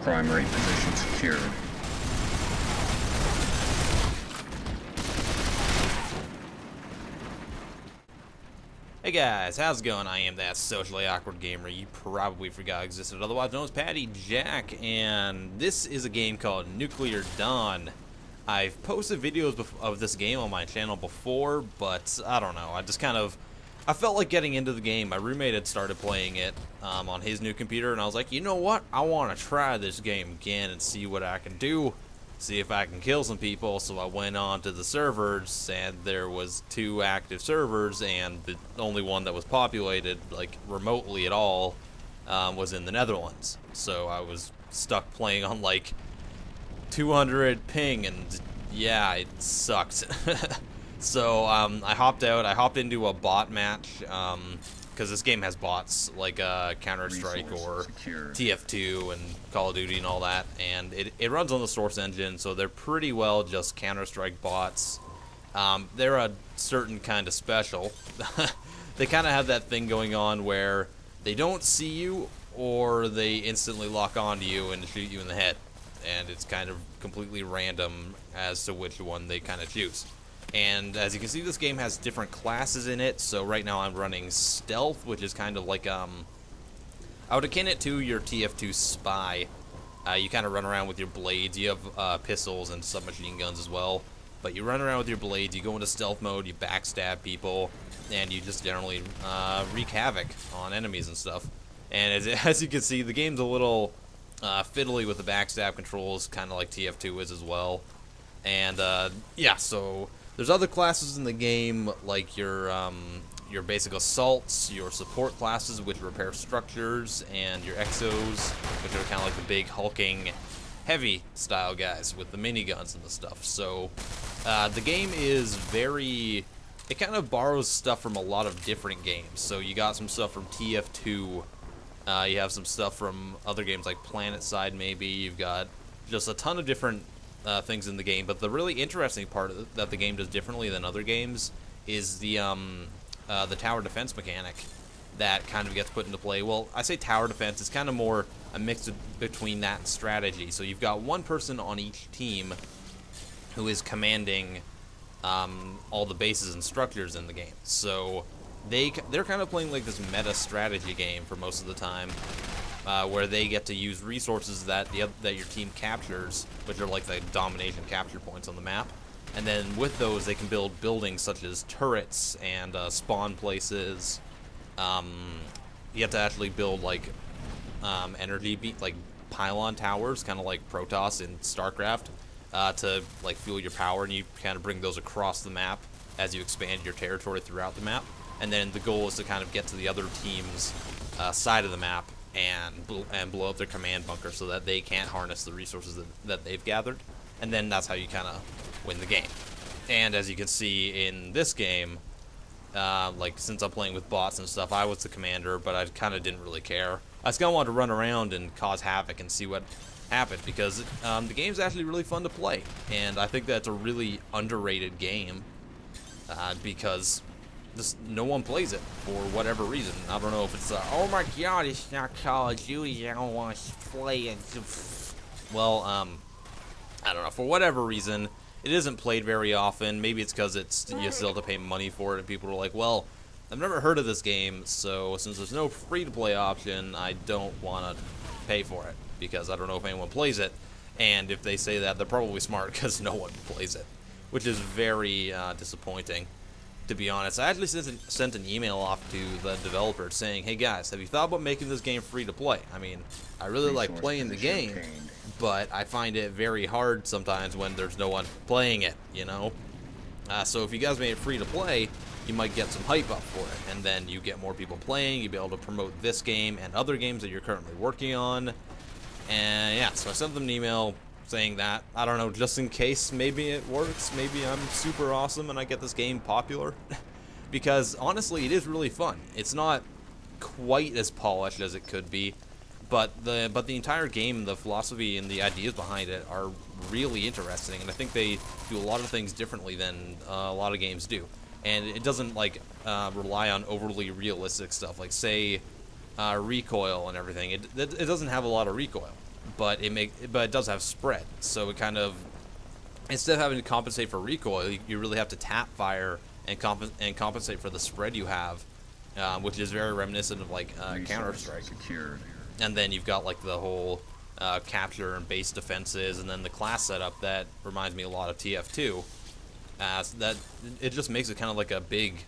Primary position secured. Hey guys, how's it going? I am that socially awkward gamer you probably forgot existed, otherwise known as PattyJack, and this is a game called Nuclear Dawn. I've posted videos of this game on my channel before, but I don't know, I felt like getting into the game. My roommate had started playing it on his new computer, and I was like, you know what? I want to try this game again and see what I can do. See if I can kill some people. So I went on to the servers, and there was 2 active servers, and the only one that was populated like remotely at all was in the Netherlands. So I was stuck playing on like 200 ping, and yeah, it sucked. So I hopped out. I hopped into a bot match because this game has bots like Counter-Strike or TF2 and Call of Duty and all that, and it runs on the Source engine, so they're pretty well just Counter-Strike bots. They're a certain kind of special. They kind of have that thing going on where they don't see you, or they instantly lock onto you and shoot you in the head, and it's kind of completely random as to which one they kind of choose. And as you can see, this game has different classes in it. So right now I'm running Stealth, which is kind of like, I would akin it to your TF2 Spy. You kind of run around with your blades. You have pistols and submachine guns as well. But you run around with your blades, you go into stealth mode, you backstab people, and you just generally wreak havoc on enemies and stuff. And as you can see, the game's a little fiddly with the backstab controls, kind of like TF2 is as well. And yeah, so there's other classes in the game, like your basic assaults, your support classes, which repair structures, and your exos, which are kind of like the big hulking, heavy style guys with the miniguns and the stuff. So the game is it kind of borrows stuff from a lot of different games. So you got some stuff from TF2, you have some stuff from other games like PlanetSide maybe, you've got just a ton of different things in the game, but the really interesting part that the game does differently than other games is the tower defense mechanic that kind of gets put into play. Well, I say tower defense, it's kind of more a mix between that and strategy. So you've got one person on each team who is commanding all the bases and structures in the game. So they're kind of playing like this meta strategy game for most of the time. Where they get to use resources that your team captures, which are like the domination capture points on the map, and then with those they can build buildings such as turrets and spawn places. You have to actually build like like pylon towers, kind of like Protoss in StarCraft, to like fuel your power, and you kind of bring those across the map as you expand your territory throughout the map. And then the goal is to kind of get to the other team's side of the map and blow up their command bunker so that they can't harness the resources that they've gathered. And then that's how you kind of win the game. And as you can see in this game, like since I'm playing with bots and stuff, I was the commander, but I kind of didn't really care. I just kind of wanted to run around and cause havoc and see what happened, because the game's actually really fun to play. And I think that's a really underrated game because just no one plays it for whatever reason. I don't know if it's oh my god, it's not Call of Duty, I don't want to play it. Well, I don't know, for whatever reason it isn't played very often. Maybe it's because you still have to pay money for it, and people are like, well, I've never heard of this game, so since there's no free-to-play option, I don't want to pay for it, because I don't know if anyone plays it. And if they say that, they're probably smart, because no one plays it, which is very disappointing, to be honest. I actually sent an email off to the developer saying, hey guys, have you thought about making this game free to play? I mean, I really like playing the game, but I find it very hard sometimes when there's no one playing it, you know? So if you guys made it free to play, you might get some hype up for it, and then you get more people playing, you'll be able to promote this game and other games that you're currently working on. And yeah, so I sent them an email saying that, I don't know, just in case maybe it works, maybe I'm super awesome and I get this game popular. Because honestly, it is really fun. It's not quite as polished as it could be, but the entire game, the philosophy and the ideas behind it are really interesting, and I think they do a lot of things differently than a lot of games do. And it doesn't like rely on overly realistic stuff, like say recoil and everything. It doesn't have a lot of recoil, but it does have spread, so it kind of, instead of having to compensate for recoil, you really have to tap fire and compensate for the spread you have, which is very reminiscent of like Counter-Strike. And then you've got like the whole capture and base defenses, and then the class setup that reminds me a lot of TF2. So that it just makes it kind of like a big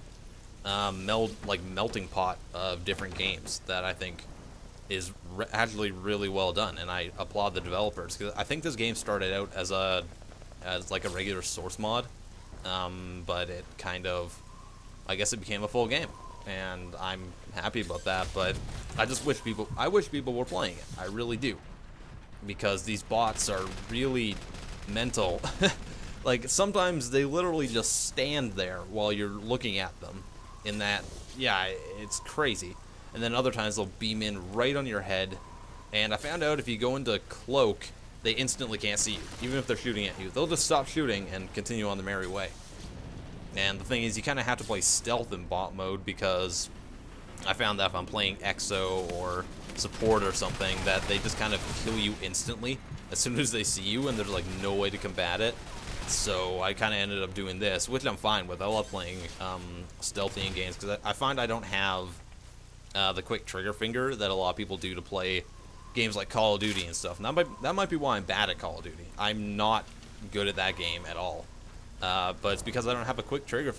melting pot of different games that I think is actually really well done, and I applaud the developers, because I think this game started out as like a regular source mod, but it kind of, I guess it became a full game, and I'm happy about that. But I wish people were playing it. I really do, because these bots are really mental. Like, sometimes they literally just stand there while you're looking at them. In that, yeah, it's crazy. And then other times they'll beam in right on your head. And I found out if you go into cloak, they instantly can't see you, even if they're shooting at you. They'll just stop shooting and continue on the merry way. And the thing is, you kind of have to play stealth in bot mode, because I found that if I'm playing EXO or support or something, that they just kind of kill you instantly as soon as they see you, and there's like no way to combat it. So I kind of ended up doing this, which I'm fine with. I love playing stealthy in games, because I find I don't have the quick trigger finger that a lot of people do to play games like Call of Duty and stuff. And that might be why I'm bad at Call of Duty. I'm not good at that game at all. But it's because I don't have a quick trigger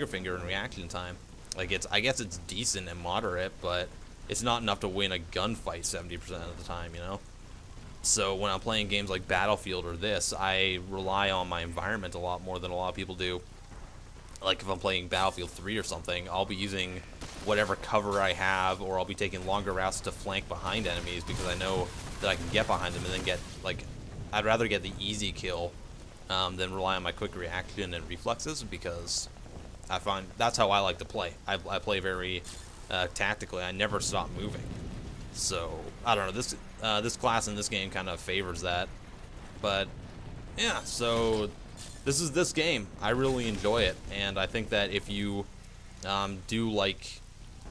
finger and reaction time. Like, I guess it's decent and moderate, but it's not enough to win a gunfight 70% of the time, you know? So when I'm playing games like Battlefield or this, I rely on my environment a lot more than a lot of people do. Like, if I'm playing Battlefield 3 or something, I'll be using whatever cover I have, or I'll be taking longer routes to flank behind enemies, because I know that I can get behind them and then get, like, I'd rather get the easy kill than rely on my quick reaction and reflexes, because I find that's how I like to play. I play very tactically. I never stop moving. So I don't know, this class in this game kind of favors that. But yeah, so this is this game. I really enjoy it, and I think that if you do like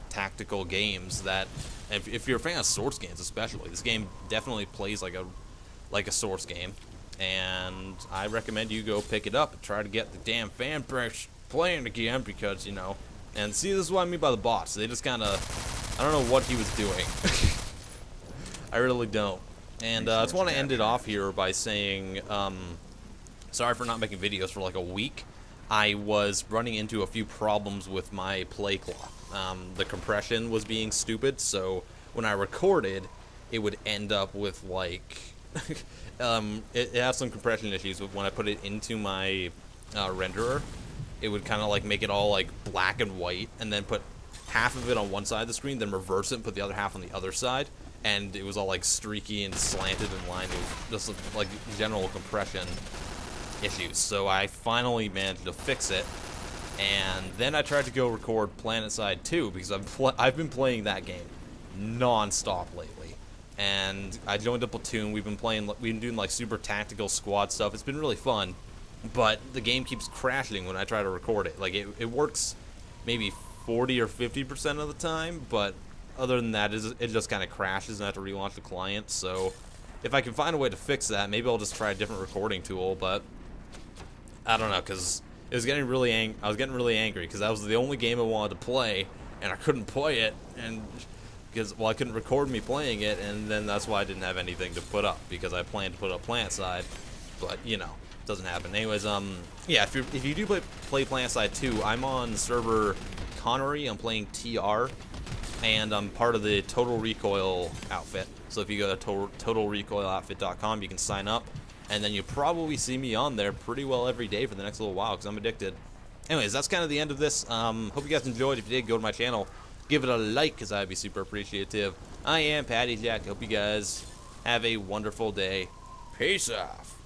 tactical games, that if you're a fan of source games especially, this game definitely plays like a source game, and I recommend you go pick it up and try to get the damn fan base playing again, because, you know. And see, this is what I mean by the bots. They just kind of, I don't know what he was doing. I really don't. And I just want to end it off here by saying, sorry for not making videos for like a week. I was running into a few problems with my play clock. The compression was being stupid, so when I recorded, it would end up with like, it has some compression issues, but when I put it into my renderer, it would kind of like make it all like black and white, and then put half of it on one side of the screen, then reverse it and put the other half on the other side, and it was all like streaky and slanted and lined. It was just like general compression issues. So I finally managed to fix it, and then I tried to go record PlanetSide 2, because I've been playing that game non-stop lately. And I joined a platoon. We've been doing like super tactical squad stuff. It's been really fun. But the game keeps crashing when I try to record it. Like, it works maybe 40 or 50% of the time, but other than that, it just kind of crashes and I have to relaunch the client. So if I can find a way to fix that, maybe I'll just try a different recording tool. But I don't know, because I was getting really angry, because that was the only game I wanted to play, and I couldn't play it, and because, well, I couldn't record me playing it, and then that's why I didn't have anything to put up, because I planned to put up PlanetSide, but, you know, doesn't happen. Anyways, yeah, if you do play PlanetSide 2, I'm on server Connery. I'm playing TR, and I'm part of the Total Recoil outfit. So if you go to totalrecoiloutfit.com, you can sign up, and then you'll probably see me on there pretty well every day for the next little while, because I'm addicted. Anyways, that's kind of the end of this. Hope you guys enjoyed. If you did, go to my channel, give it a like, because I'd be super appreciative. I am PattyJack. Hope you guys have a wonderful day. Peace off.